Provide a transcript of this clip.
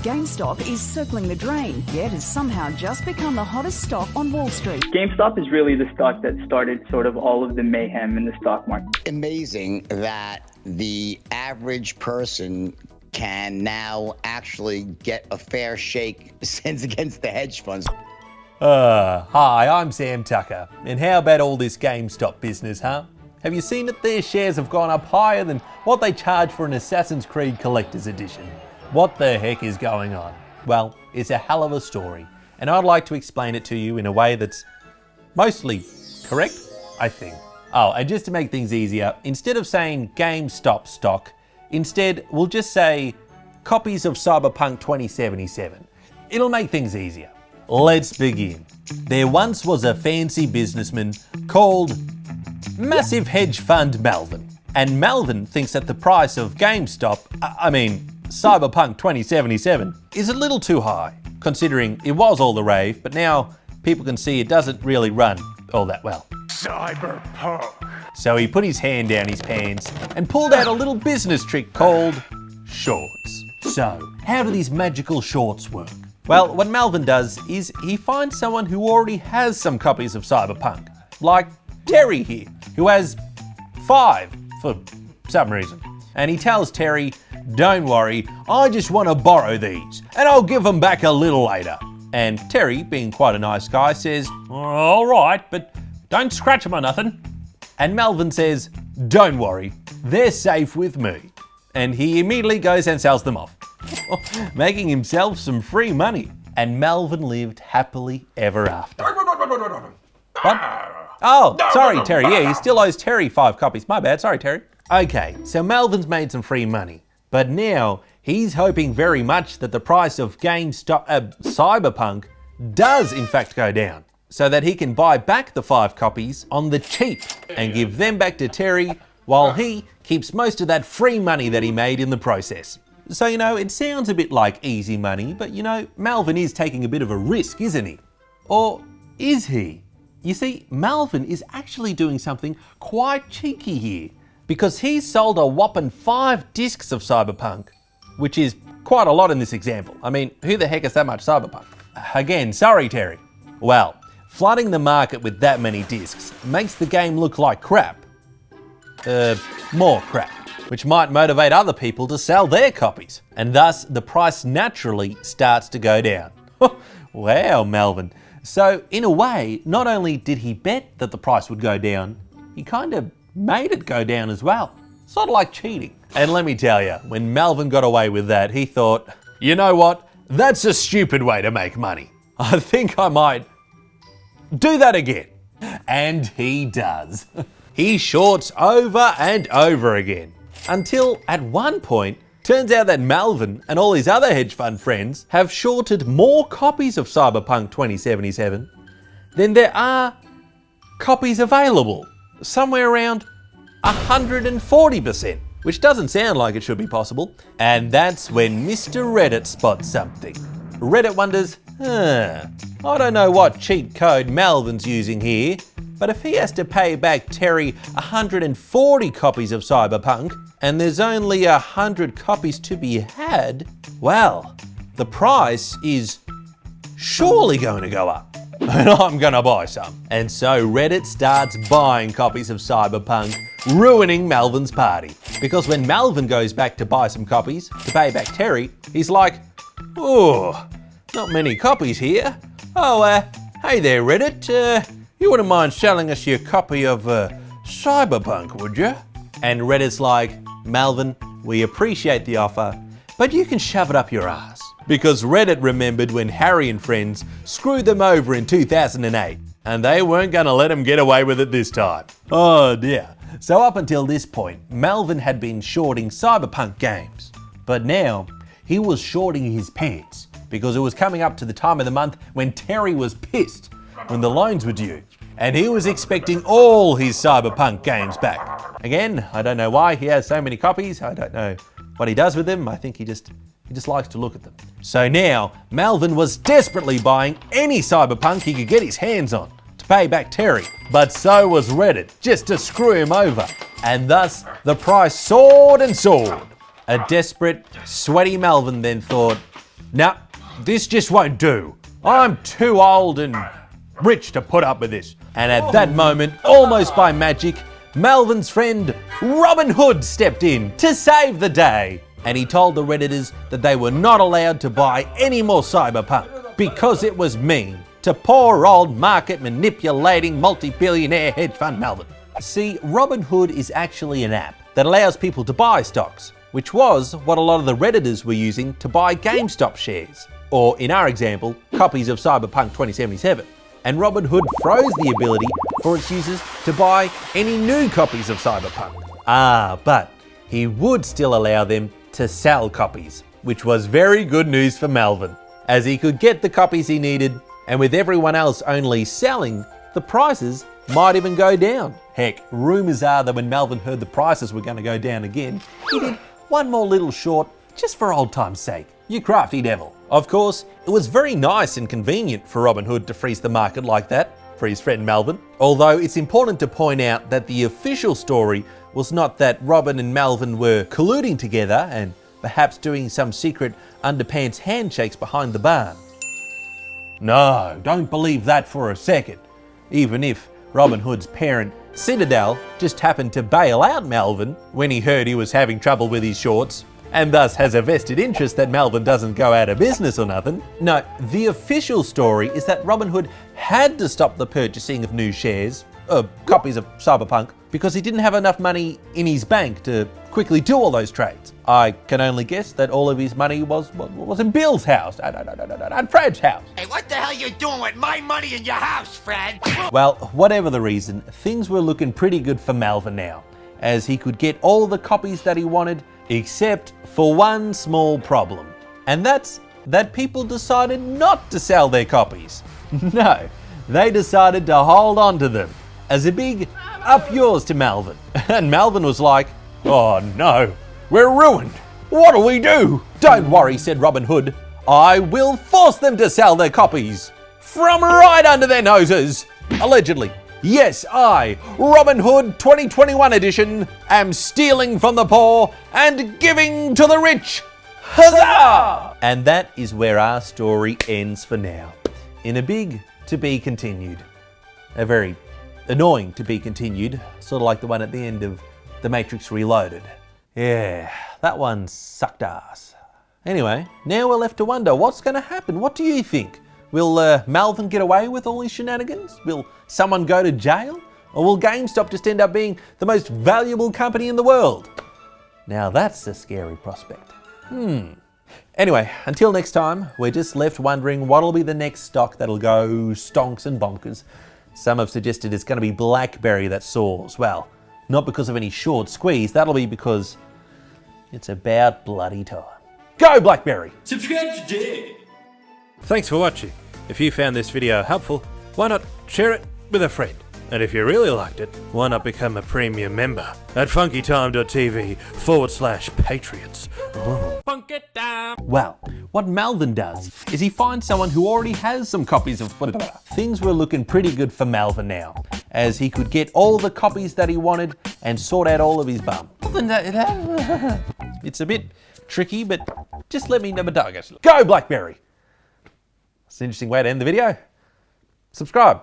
GameStop is circling the drain, yet has somehow just become the hottest stock on Wall Street. GameStop is really the stock that started sort of all of the mayhem in the stock market. Amazing that the average person can now actually get a fair shake since against the hedge funds. Hi, I'm Sam Tucker. And how about all this GameStop business, huh? Have you seen that their shares have gone up higher than what they charge for an Assassin's Creed Collector's Edition? What the heck is going on? Well, it's a hell of a story, and I'd like to explain it to you in a way that's mostly correct, I think. Oh, and just to make things easier, instead of saying GameStop stock, instead we'll just say copies of Cyberpunk 2077. It'll make things easier. Let's begin. There once was a fancy businessman called Massive Hedge Fund Melvin. And Melvin thinks that the price of GameStop, Cyberpunk 2077, is a little too high, considering it was all the rave, but now people can see it doesn't really run all that well. Cyberpunk. So he put his hand down his pants and pulled out a little business trick called shorts. So, how do these magical shorts work? Well, what Melvin does is he finds someone who already has some copies of Cyberpunk, like Terry here, who has 5 for some reason. And he tells Terry, "Don't worry, I just want to borrow these, and I'll give them back a little later." And Terry, being quite a nice guy, says, "All right, but don't scratch them or nothing." And Melvin says, "Don't worry, they're safe with me." And he immediately goes and sells them off, making himself some free money. And Melvin lived happily ever after. What? Oh, sorry, Terry. Yeah, he still owes Terry 5 copies. My bad. Sorry, Terry. Okay, so Melvin's made some free money. But now he's hoping very much that the price of Cyberpunk does in fact go down, so that he can buy back the 5 copies on the cheap and give them back to Terry while he keeps most of that free money that he made in the process. So, it sounds a bit like easy money, but Melvin is taking a bit of a risk, isn't he? Or is he? You see, Melvin is actually doing something quite cheeky here, because he's sold a whopping 5 discs of Cyberpunk, which is quite a lot in this example. I mean, who the heck is that much Cyberpunk? Again, sorry, Terry. Well, flooding the market with that many discs makes the game look like crap. More crap, which might motivate other people to sell their copies, and thus the price naturally starts to go down. Wow, Melvin. So, in a way, not only did he bet that the price would go down, he kind of made it go down as well. Sort of like cheating. And let me tell you, when Melvin got away with that, he thought, you know what? That's a stupid way to make money. I think I might do that again. And he does. He shorts over and over again. Until at one point, turns out that Melvin and all his other hedge fund friends have shorted more copies of Cyberpunk 2077 than there are copies available. Somewhere around 140%, which doesn't sound like it should be possible. And that's when Mr. Reddit spots something. Reddit wonders, I don't know what cheat code Melvin's using here, but if he has to pay back Terry 140 copies of Cyberpunk, and there's only 100 copies to be had, well, the price is surely going to go up. And I'm gonna buy some. And so Reddit starts buying copies of Cyberpunk, ruining Melvin's party. Because when Melvin goes back to buy some copies to pay back Terry, he's like, "Oh, not many copies here. Oh, hey there, Reddit. You wouldn't mind selling us your copy of Cyberpunk, would you?" And Reddit's like, "Melvin, we appreciate the offer, but you can shove it up your ass." Because Reddit remembered when Harry and friends screwed them over in 2008, and they weren't gonna let them get away with it this time. Oh dear. So up until this point, Melvin had been shorting Cyberpunk games. But now, he was shorting his pants, because it was coming up to the time of the month when Terry was pissed when the loans were due. And he was expecting all his Cyberpunk games back. Again, I don't know why he has so many copies. I don't know what he does with them. I think he just likes to look at them. So now, Melvin was desperately buying any Cyberpunk he could get his hands on to pay back Terry. But so was Reddit, just to screw him over. And thus, the price soared and soared. A desperate, sweaty Melvin then thought, "Nah, this just won't do. I'm too old and rich to put up with this." And at that moment, almost by magic, Melvin's friend Robin Hood stepped in to save the day. And he told the Redditors that they were not allowed to buy any more Cyberpunk because it was mean to poor old market manipulating multi-billionaire hedge fund Melvin. See, Robin Hood is actually an app that allows people to buy stocks, which was what a lot of the Redditors were using to buy GameStop shares, or in our example, copies of Cyberpunk 2077. And Robin Hood froze the ability for its users to buy any new copies of Cyberpunk. But he would still allow them to sell copies, which was very good news for Melvin, as he could get the copies he needed, and with everyone else only selling, the prices might even go down. Heck, rumours are that when Melvin heard the prices were going to go down again, he did one more little short just for old time's sake. You crafty devil. Of course, it was very nice and convenient for Robin Hood to freeze the market like that for his friend Melvin. Although it's important to point out that the official story was not that Robin and Melvin were colluding together and perhaps doing some secret underpants handshakes behind the barn. No, don't believe that for a second. Even if Robin Hood's parent, Citadel, just happened to bail out Melvin when he heard he was having trouble with his shorts, and thus has a vested interest that Melvin doesn't go out of business or nothing. No, the official story is that Robin Hood had to stop the purchasing of new shares, copies of Cyberpunk, because he didn't have enough money in his bank to quickly do all those trades. I can only guess that all of his money was in Bill's house, and Fred's house. Hey, what the hell you doing with my money in your house, Fred? Well, whatever the reason, things were looking pretty good for Melvin now, as he could get all the copies that he wanted, except for one small problem. And that's that people decided not to sell their copies. No, they decided to hold on to them as a big up yours to Melvin. And Melvin was like, "Oh no, we're ruined. What do we do?" "Don't worry," said Robin Hood. "I will force them to sell their copies from right under their noses." Allegedly. Yes, I, Robin Hood 2021 edition, am stealing from the poor and giving to the rich. Huzzah! And that is where our story ends for now. In a big to be continued. A very annoying to be continued, sort of like the one at the end of The Matrix Reloaded. Yeah, that one sucked ass. Anyway, now we're left to wonder what's going to happen. What do you think? Will Melvin get away with all his shenanigans? Will someone go to jail? Or will GameStop just end up being the most valuable company in the world? Now that's a scary prospect. Anyway, until next time, we're just left wondering what'll be the next stock that'll go stonks and bonkers. Some have suggested it's going to be BlackBerry that soars. Well, not because of any short squeeze, that'll be because it's about bloody time. Go BlackBerry! Subscribe today! Thanks for watching. If you found this video helpful, why not share it with a friend? And if you really liked it, why not become a premium member at funkytime.tv/patriots. Funk it down! Well, what Melvin does is he finds someone who already has some copies of whatever. Things were looking pretty good for Melvin now, as he could get all the copies that he wanted and sort out all of his bum. It's a bit tricky, but just let me know. Go BlackBerry! It's an interesting way to end the video. Subscribe.